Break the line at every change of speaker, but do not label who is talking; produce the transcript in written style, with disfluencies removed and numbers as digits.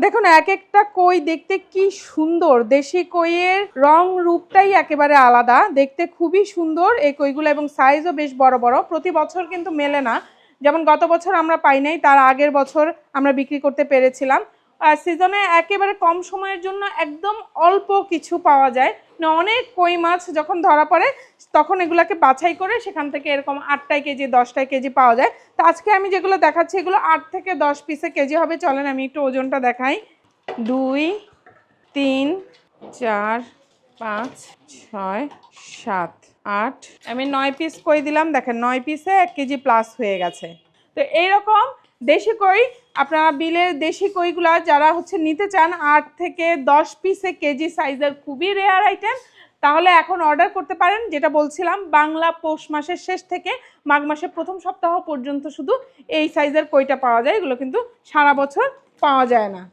দেখুন এক একটা কই দেখতে কি সুন্দর, দেশি কইয়ের রং রূপটাই একেবারে আলাদা, দেখতে খুবই সুন্দর এই কইগুলো এবং সাইজও বেশ বড় বড়। প্রতি বছর কিন্তু মেলে না, যেমন গত বছর আমরা পাই নাই, তার আগের বছর আমরা বিক্রি করতে পেরেছিলাম। সিজনে একেবারে কম সময়ের জন্য একদম অল্প কিছু পাওয়া যায় না। অনেক কই মাছ যখন ধরা পড়ে তখন এগুলাকে বাছাই করে সেখান থেকে এরকম 8টায় কেজি 10টায় কেজি পাওয়া যায়। তো আজকে আমি যেগুলো দেখাচ্ছি এগুলো 8 থেকে 10 পিসে কেজি হবে। চলেন আমি একটু ওজনটা দেখাই। 2 3 4 5 6 7 8, আমি 9 পিস কই দিলাম। দেখেন 9 পিসে 1 কেজি প্লাস হয়ে গেছে। তো এইরকম দেশি কই আপনারা বিলের দেশি কইগুলা যারা হচ্ছে নিতে চান 8 থেকে 10 পিসে কেজি সাইজের খুবই রেয়ার আইটেম, তাহলে এখন অর্ডার করতে পারেন। যেটা বলছিলাম বাংলা পৌষ মাসের শেষ থেকে মাঘ মাসের প্রথম সপ্তাহ পর্যন্ত শুধু এই সাইজের কইটা পাওয়া যায়, এগুলো কিন্তু সারা বছর পাওয়া যায় না।